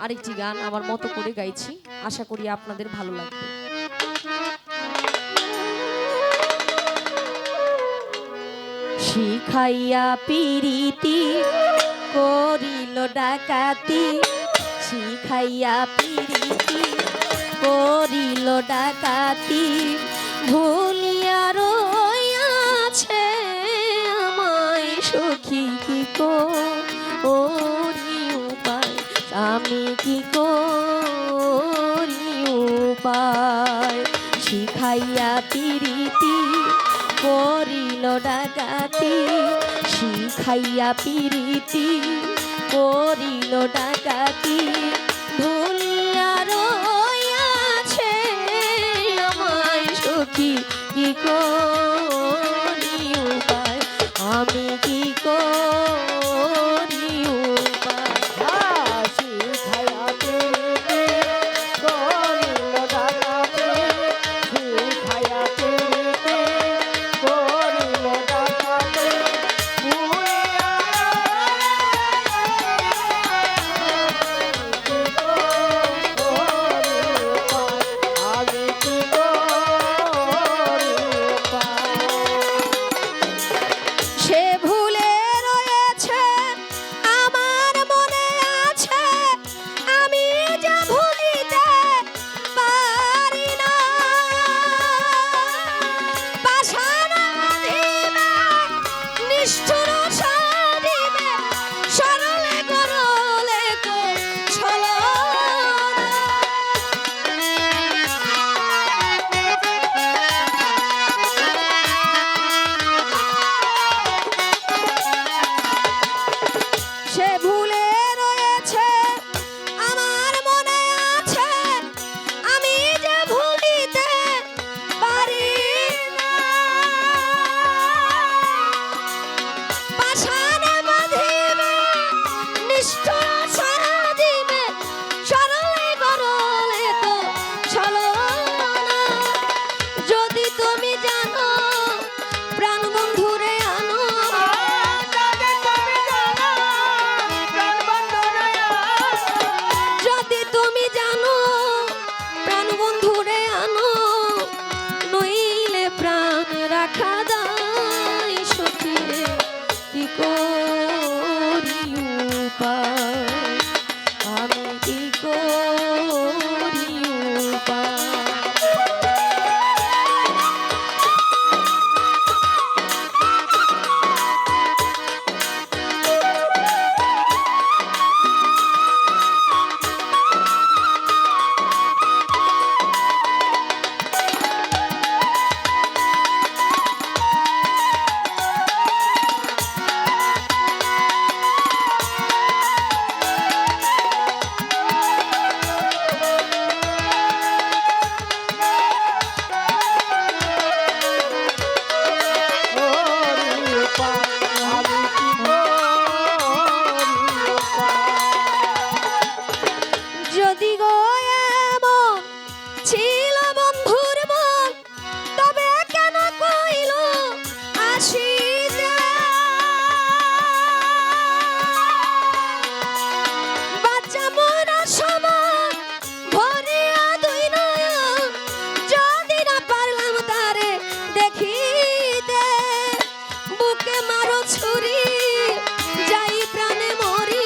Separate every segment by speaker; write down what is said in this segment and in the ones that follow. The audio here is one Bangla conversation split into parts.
Speaker 1: আরেকটি গান আমার মতো করে গাইছি, আশা করি আপনাদের ভালো লাগবে। শিখাইয়া পিরিতি করিল ডাকাতি, শিখাইয়া পিরিতি করিল ডাকাতি, ভুলিয়া রইয়াছে আমায় সখী কি করি উপায়, আমি কি করি উপায়। শিখাইয়া পিরিতি করিল ডাকাতি, শিখাইয়া পিরিতি করিল ডাকাতি, ভুলিয়া রইয়াছে আমায় সখী কি করি উপায়, আমি কি করি উপায়।
Speaker 2: শিখাইয়া পিরিতি করিল ডাকাতি, শিখাইয়া পিরিতি করিল ডাকাতি, ভুলিয়া আমি কি করি উপায়।
Speaker 1: সে ভুলে রয়েছে আমার মনে আছে, আমি যে ভুলিতে পারি না। পাষাণ বাঁধিবে, নিষ্ঠুর সাজিবে, সরলে গরলে তো ছলনা। সে ভুলে রয়েছে আমার মনে আছে, আমি যে ভুলিতে পারি না। পাষাণে বাঁধিবে, নিষ্ঠুর সাজিবে, সরলে গরলে তো ছলনা। যদি তুমি জানো প্রাণ বন্ধুরে আনো, যদি তুমি জানো প্রাণ বন্ধুরে আনো, নইলে প্রাণ রাখা যায় সখী রে কি করি উপায়, আমি কি করি উপায়। যদি গো এমন ছিল বন্ধুর মন, তবে কেন কইল আসিতে। বাচ্চা মরা সমান ভরিয়া দুই নয়ন, যদি না পারলাম তারে দেখিতে। বুকে মারো ছুরি, যাই প্রাণে মরি,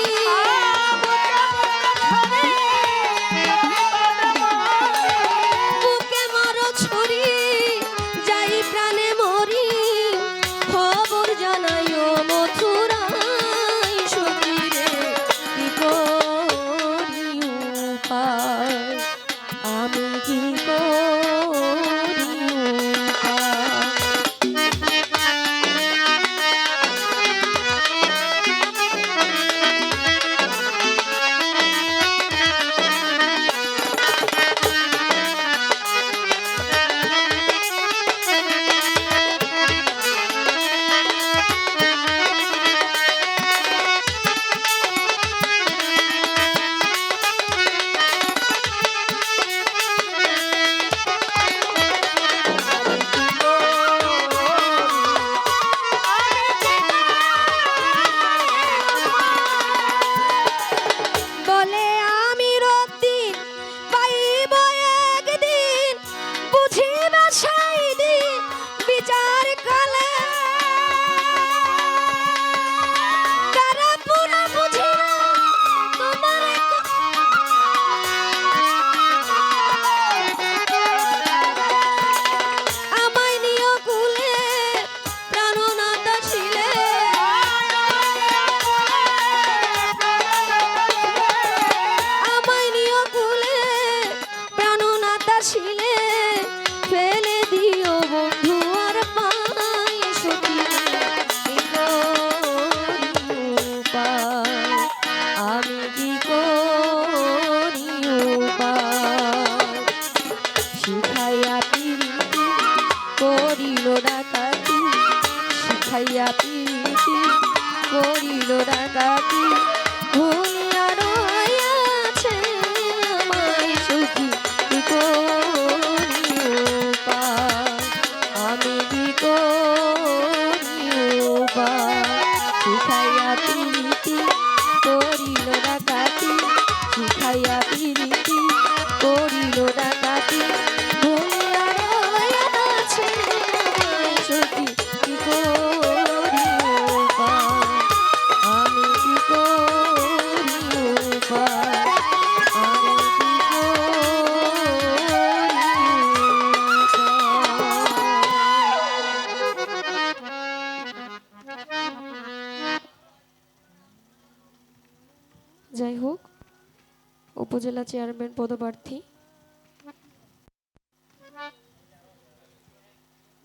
Speaker 1: উপজেলা চেয়ারম্যান পদপ্রার্থী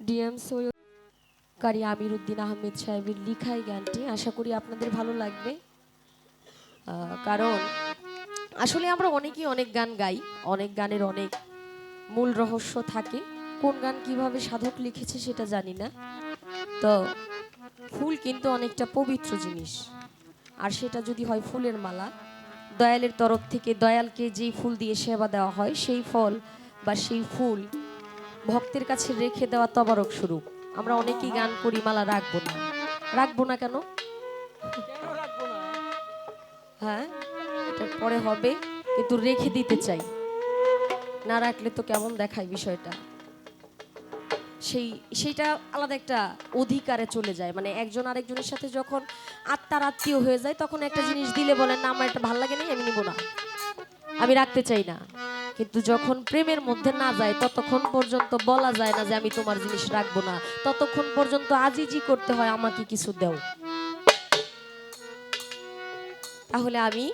Speaker 1: ডিএম সৈয়দ কারি আমির উদ্দিন আহমেদ সাহেবের লিখা এই গানটি আশা করি আপনাদের ভালো লাগবে। কারণ আসলে আমরা অনেকেই অনেক গান গাই, অনেক গানের অনেক মূল রহস্য থাকে, কোন গান কিভাবে সাধক লিখেছে সেটা জানি না। তো ফুল কিন্তু অনেকটা পবিত্র জিনিস, আর সেটা যদি হয় ফুলের মালা, দয়ালের তরফ থেকে দয়ালকে যেই ফুল দিয়ে সেবা দেওয়া হয় সেই ফল বা সেই ফুল ভক্তের কাছে রেখে দেওয়া তবারক স্বরূপ। আমরা অনেকেই গান করি মালা রাখবো না, রাখবো না কেন? হ্যাঁ, এটার পরে হবে, কিন্তু রেখে দিতে চাই, না রাখলে তো কেমন দেখায় বিষয়টা। সেইটা আলাদা একটা অধিকারে চলে যায়, মানে একজন আরেকজনের সাথে যখন আত্মার আত্মীয় হয়ে যায় তখন একটা জিনিস দিলে বলেন না আমার এটা ভালো লাগে না, আমি নিব না, আমি রাখতে চাই না। কিন্তু যখন প্রেমের মধ্যে না যায় ততক্ষণ পর্যন্ত বলা যায় না যে আমি তোমার জিনিস রাখবো না, ততক্ষণ পর্যন্ত আজিজি করতে হয় আমাকে কিছু দাও। তাহলে আমি